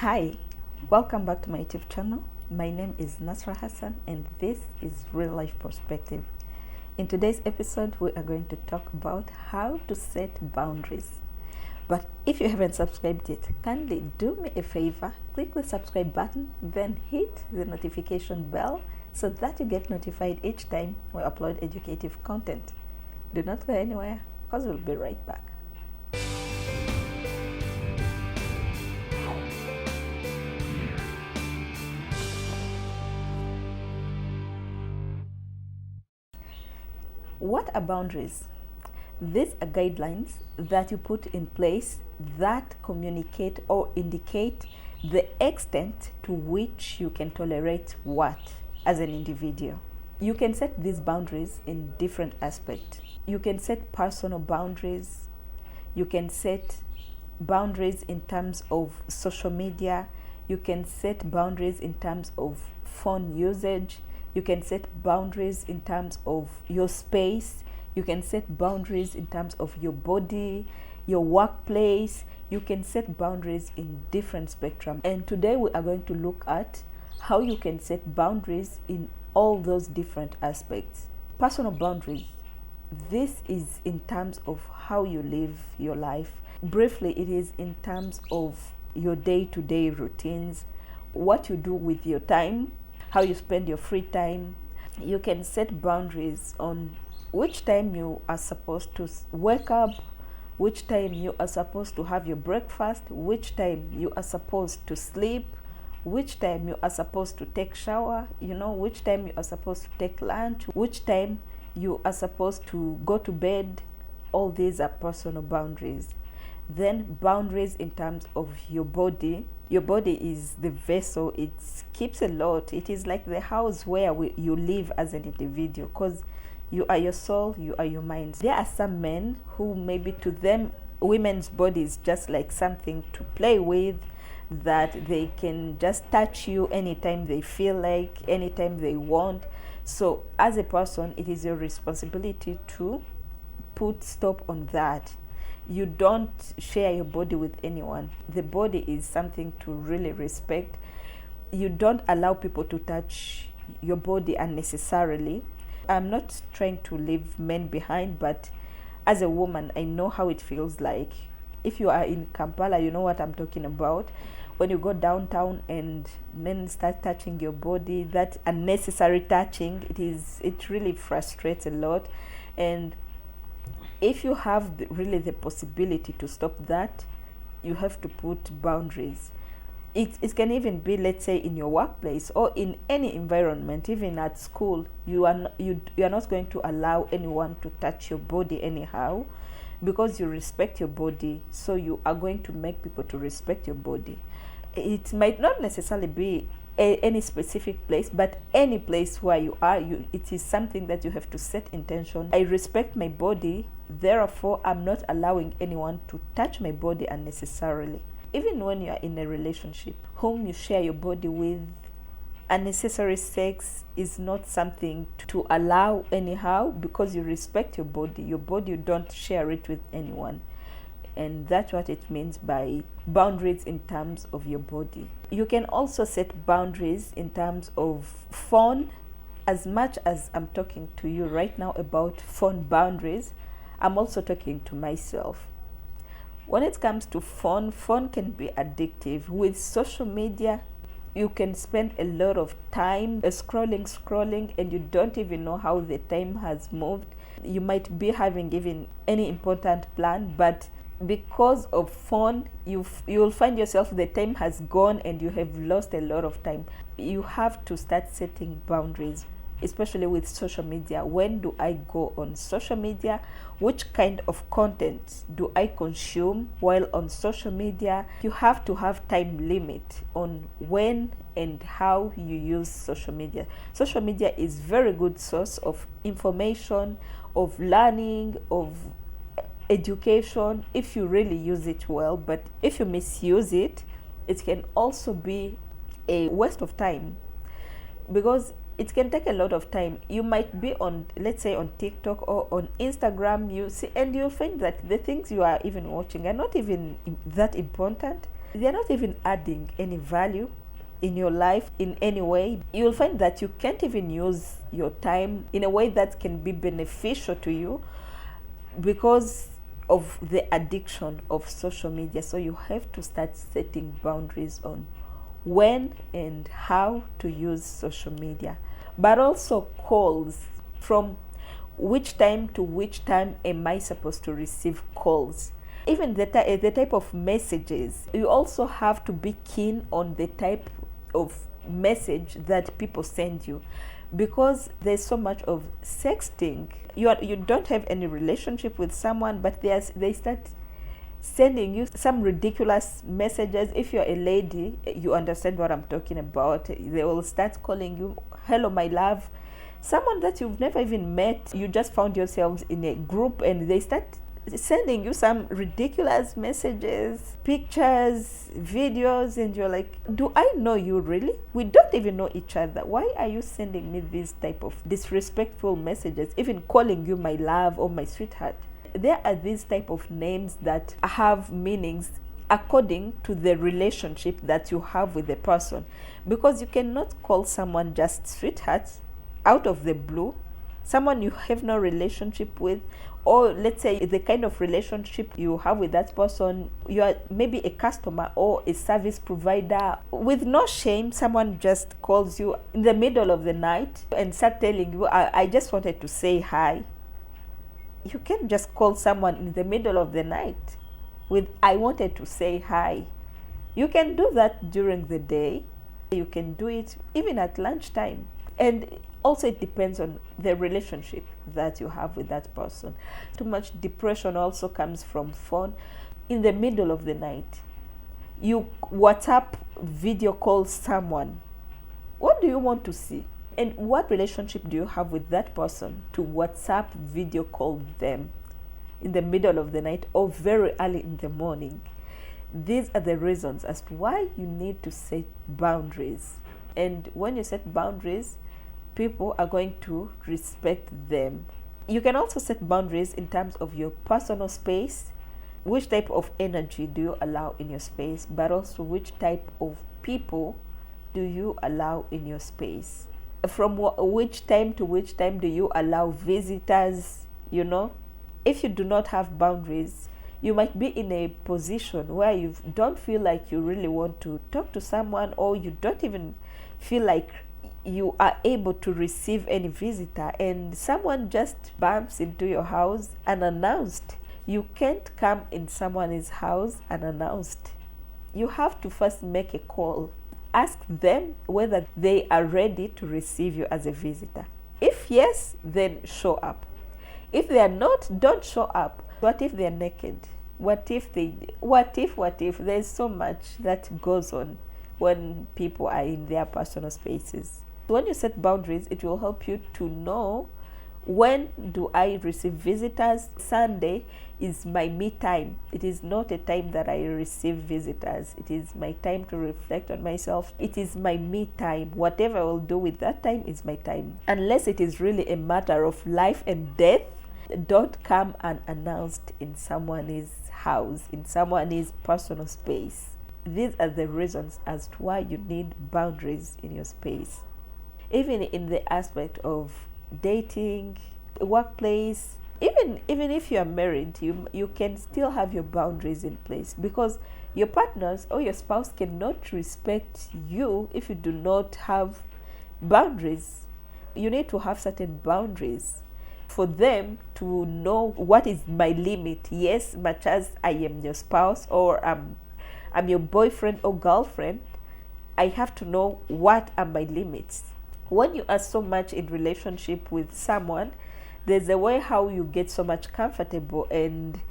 Hi, welcome back to my YouTube channel. My name is Nasra Hassan and this is Real Life Perspective. In today's episode, we are going to talk about how to set boundaries. But if you haven't subscribed yet, kindly do me a favor, click the subscribe button, then hit the notification bell so that you get notified each time we upload educative content. Do not go anywhere because we'll be right back. What are boundaries? These are guidelines that you put in place that communicate or indicate the extent to which you can tolerate what as an individual. You can set these boundaries in different aspects. You can set personal boundaries. You can set boundaries in terms of social media. You can set boundaries in terms of phone usage. You can set boundaries in terms of your space. You can set boundaries in terms of your body, your workplace. You can set boundaries in different spectrum. And today we are going to look at how you can set boundaries in all those different aspects. Personal boundaries. This is in terms of how you live your life. Briefly, it is in terms of your day-to-day routines, what you do with your time, how you spend your free time. You can set boundaries on which time you are supposed to wake up, which time you are supposed to have your breakfast, which time you are supposed to sleep, which time you are supposed to take shower, which time you are supposed to take lunch, which time you are supposed to go to bed. All these are personal boundaries. Then boundaries in terms of your body. Your body is the vessel. It keeps a lot. It is like the house where you live as an individual, because you are your soul, you are your mind. There are some men who maybe to them women's body is just like something to play with, that they can just touch you anytime they feel like, anytime they want. So as a person, it is your responsibility to put stop on that. You don't share your body with anyone. The body is something to really respect. You don't allow people to touch your body unnecessarily. I'm not trying to leave men behind, but as a woman, I know how it feels like. If you are in Kampala, you know what I'm talking about. When you go downtown and men start touching your body, that unnecessary touching, it really frustrates a lot. And if you have really the possibility to stop that, you have to put boundaries. It can even be, let's say, in your workplace or in any environment, even at school. You are not going to allow anyone to touch your body anyhow, because you respect your body. So you are going to make people to respect your body. It might not necessarily be any specific place, but any place where you are, it is something that you have to set intention. I respect my body, therefore I'm not allowing anyone to touch my body unnecessarily. Even when you are in a relationship, whom you share your body with, unnecessary sex is not something to allow anyhow, because you respect your body. Your body, you don't share it with anyone. And that's what it means by boundaries in terms of your body. You can also set boundaries in terms of phone. As much as I'm talking to you right now about phone boundaries, I'm also talking to myself. When it comes to phone can be addictive. With social media, you can spend a lot of time scrolling, and you don't even know how the time has moved. You might be having even any important plan, but because of phone, you'll find yourself, the time has gone and you have lost a lot of time. You have to start setting boundaries, especially with social media. When do I go on social media? Which kind of content do I consume while on social media? You have to have time limit on when and how you use social media. Social media is very good source of information, of learning, of education, if you really use it well. But if you misuse it, it can also be a waste of time, because it can take a lot of time. You might be on, let's say, on TikTok or on Instagram, you see, and you'll find that the things you are even watching are not even that important. they're not even adding any value in your life in any way. You'll find that you can't even use your time in a way that can be beneficial to you because of the addiction of social media. So you have to start setting boundaries on when and how to use social media, but also calls. From which time to which time am I supposed to receive calls? Even the type of messages, you also have to be keen on the type of message that people send you, because there's so much of sexting. You don't have any relationship with someone, but they start sending you some ridiculous messages. If you're a lady, you understand what I'm talking about. They will start calling you, hello my love, someone that you've never even met. You just found yourselves in a group and they start sending you some ridiculous messages, pictures, videos, and you're like, do I know you really? We don't even know each other. Why are you sending me these type of disrespectful messages, even calling you my love or my sweetheart? There are these type of names that have meanings according to the relationship that you have with the person, because you cannot call someone just sweetheart out of the blue, someone you have no relationship with. Or let's say the kind of relationship you have with that person, you are maybe a customer or a service provider. With no shame, someone just calls you in the middle of the night and start telling you, I just wanted to say hi. You can't just call someone in the middle of the night with, I wanted to say hi. You can do that during the day. You can do it even at lunchtime. And also it depends on the relationship that you have with that person. Too much depression also comes from phone. In the middle of the night, you WhatsApp video call someone. What do you want to see? And what relationship do you have with that person to WhatsApp video call them in the middle of the night or very early in the morning? These are the reasons as to why you need to set boundaries. And when you set boundaries, people are going to respect them. You can also set boundaries in terms of your personal space. Which type of energy do you allow in your space, but also which type of people do you allow in your space? From which time to which time do you allow visitors? If you do not have boundaries, you might be in a position where you don't feel like you really want to talk to someone, or you don't even feel like you are able to receive any visitor, and someone just bumps into your house unannounced. You can't come in someone's house unannounced. You have to first make a call. Ask them whether they are ready to receive you as a visitor. If yes, then show up. If they are not, don't show up. What if they're naked? What if? There's so much that goes on when people are in their personal spaces. When you set boundaries, it will help you to know, when do I receive visitors? Sunday is my me time. It is not a time that I receive visitors. It is my time to reflect on myself. It is my me time. Whatever I will do with that time is my time. Unless it is really a matter of life and death, don't come unannounced in someone's house, in someone's personal space. These are the reasons as to why you need boundaries in your space. Even in the aspect of dating, workplace, even if you are married, you can still have your boundaries in place, because your partners or your spouse cannot respect you if you do not have boundaries. You need to have certain boundaries for them to know what is my limit. Yes, much as I am your spouse or I'm your boyfriend or girlfriend, I have to know what are my limits. When you are so much in relationship with someone, there's a way how you get so much comfortable, and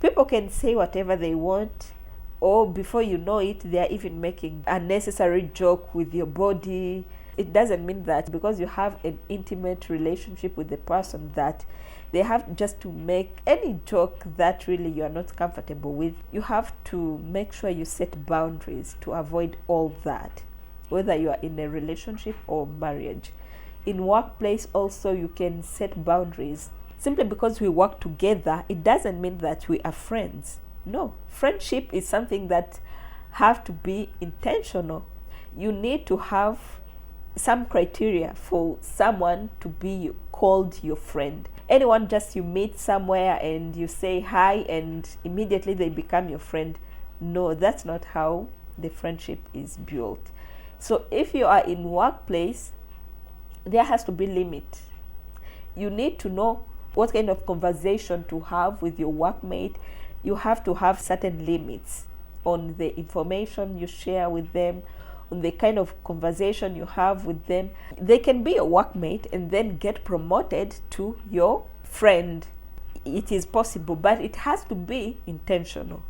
people can say whatever they want, or before you know it, they are even making a unnecessary joke with your body. It doesn't mean that because you have an intimate relationship with the person that they have just to make any joke that really you are not comfortable with. You have to make sure you set boundaries to avoid all that, whether you are in a relationship or marriage. In workplace also, you can set boundaries. Simply because we work together, it doesn't mean that we are friends. No, friendship is something that have to be intentional. You need to have some criteria for someone to be called your friend. Anyone just you meet somewhere and you say hi and immediately they become your friend, no, that's not how the friendship is built. So if you are in workplace, there has to be limit. You need to know what kind of conversation to have with your workmate. You have to have certain limits on the information you share with them, on the kind of conversation you have with them. They can be a workmate and then get promoted to your friend. It is possible, but it has to be intentional.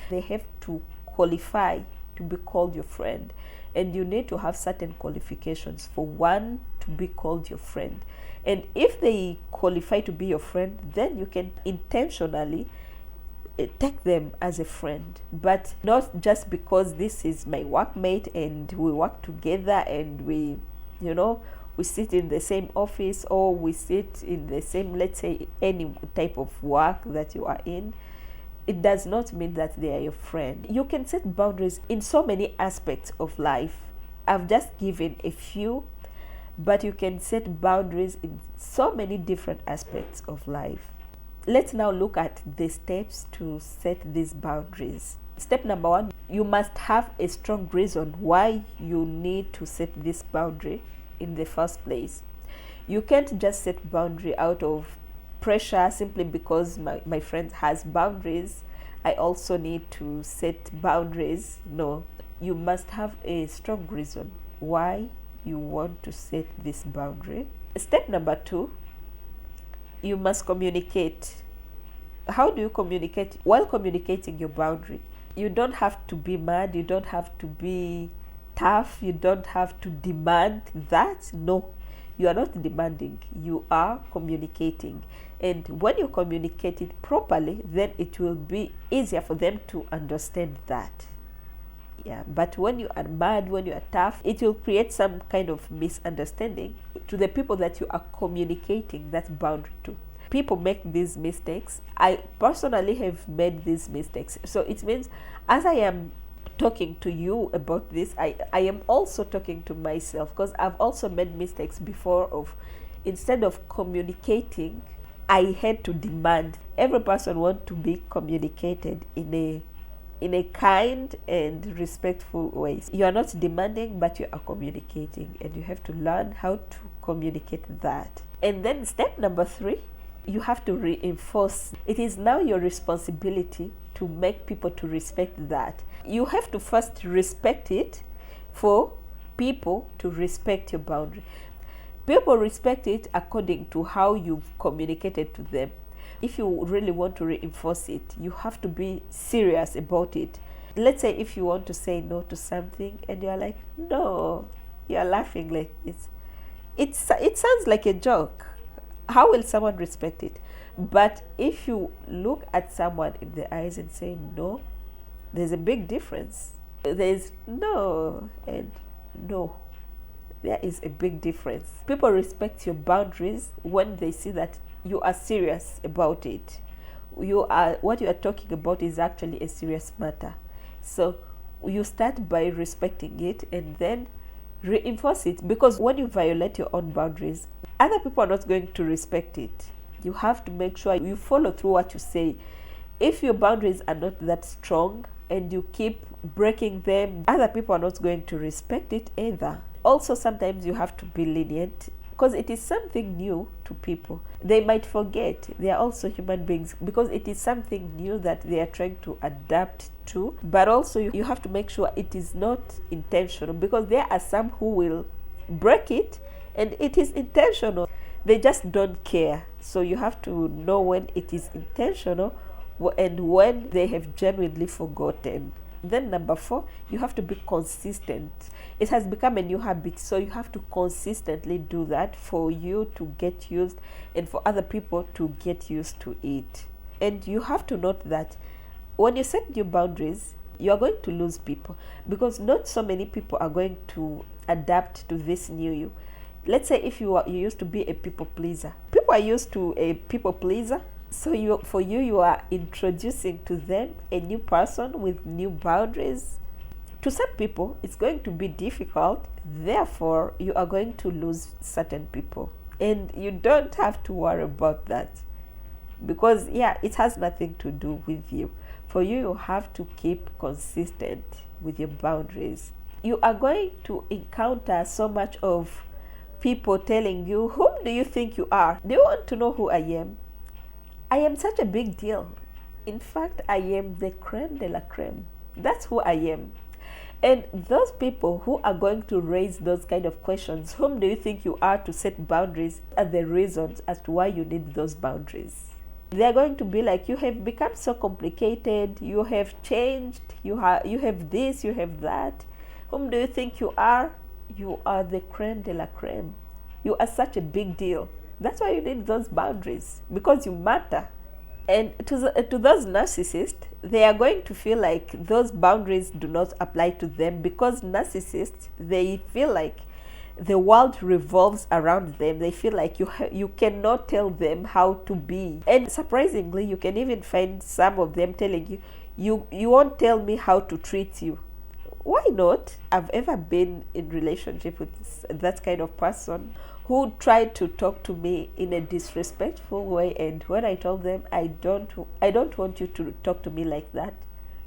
They have to qualify to be called your friend, and you need to have certain qualifications for one to be called your friend. And if they qualify to be your friend, then you can intentionally take them as a friend, but not just because this is my workmate and we work together and we sit in the same office, or we sit in the same, let's say, any type of work that you are in. It does not mean that they are your friend. You can set boundaries in so many aspects of life. I've just given a few, but you can set boundaries in so many different aspects of life. Let's now look at the steps to set these boundaries. Step number 1, you must have a strong reason why you need to set this boundary in the first place. You can't just set boundary out of pressure simply because my friend has boundaries, I also need to set boundaries. No, you must have a strong reason why you want to set this boundary. Step number 2, you must communicate. How do you communicate? While communicating your boundary, you don't have to be mad, you don't have to be tough, you don't have to demand that. No, you are not demanding, you are communicating. And when you communicate it properly, then it will be easier for them to understand that. Yeah, but when you are mad, when you are tough, it will create some kind of misunderstanding to the people that you are communicating that boundary to. People make these mistakes. I personally have made these mistakes. So it means as I am talking to you about this, I am also talking to myself, because I've also made mistakes before of, instead of communicating, I had to demand. Every person wants to be communicated in a kind and respectful way. You are not demanding, but you are communicating, and you have to learn how to communicate that. And then step number 3, you have to reinforce. It is now your responsibility to make people to respect that. You have to first respect it for people to respect your boundary. People respect it according to how you've communicated to them. If you really want to reinforce it, you have to be serious about it. Let's say if you want to say no to something and you're like, no, you're laughing like this. It sounds like a joke. How will someone respect it? But if you look at someone in the eyes and say no, there's a big difference. There's no and no. There is a big difference. People respect your boundaries when they see that you are serious about it. What you are talking about is actually a serious matter. So you start by respecting it and then reinforce it, because when you violate your own boundaries, other people are not going to respect it. You have to make sure you follow through what you say. If your boundaries are not that strong and you keep breaking them, other people are not going to respect it either. Also, sometimes you have to be lenient, because it is something new to people. They might forget they are also human beings, because it is something new that they are trying to adapt to. But also you have to make sure it is not intentional, because there are some who will break it and it is intentional. They just don't care. So you have to know when it is intentional and when they have genuinely forgotten. Then number 4, you have to be consistent. It has become a new habit, so you have to consistently do that for you to get used and for other people to get used to it. And you have to note that when you set new boundaries, you are going to lose people, because not so many people are going to adapt to this new you. Let's say if you used to be a people pleaser. People are used to a people pleaser. So you are introducing to them a new person with new boundaries, To some people, it's going to be difficult. Therefore, you are going to lose certain people. And you don't have to worry about that. Because, yeah, it has nothing to do with you. For you, you have to keep consistent with your boundaries. You are going to encounter so much of people telling you, whom do you think you are? Do you want to know who I am? I am such a big deal. In fact, I am the creme de la creme. That's who I am. And those people who are going to raise those kind of questions, whom do you think you are to set boundaries, are the reasons as to why you need those boundaries. They're going to be like, you have become so complicated, you have changed, you have this, you have that. Whom do you think you are? You are the creme de la creme. You are such a big deal. That's why you need those boundaries, because you matter. And to those narcissists, they are going to feel like those boundaries do not apply to them, because narcissists, they feel like the world revolves around them. They feel like you cannot tell them how to be. And surprisingly, you can even find some of them telling you won't tell me how to treat you. Why not? I've ever been in relationship with that kind of person who tried to talk to me in a disrespectful way, and when I told them I don't want you to talk to me like that,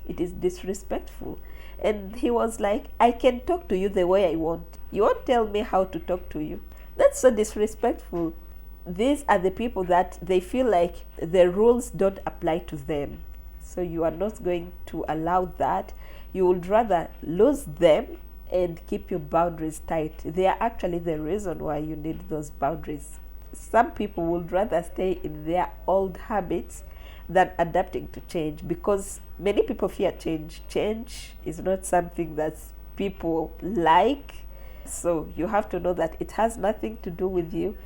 it is disrespectful. And he was like, I can talk to you the way I want. You won't tell me how to talk to you. That's so disrespectful. These are the people that they feel like the rules don't apply to them. So you are not going to allow that. You would rather lose them and keep your boundaries tight. They are actually the reason why you need those boundaries. Some people would rather stay in their old habits than adapting to change, because many people fear change. Change is not something that people like. So you have to know that it has nothing to do with you.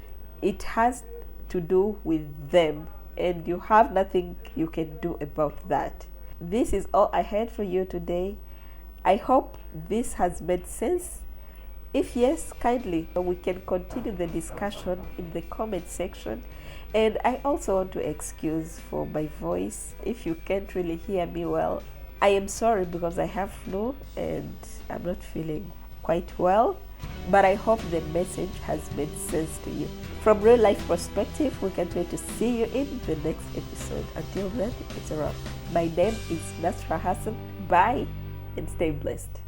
It has to do with them, and you have nothing you can do about that. This is all I had for you today. I hope this has made sense. If yes, kindly, we can continue the discussion in the comment section. And I also want to excuse for my voice. If you can't really hear me well, I am sorry, because I have flu and I'm not feeling quite well. But I hope the message has made sense to you. From real life perspective, we can't wait to see you in the next episode. Until then, it's a wrap. My name is Nasra Hassan. Bye and stay blessed.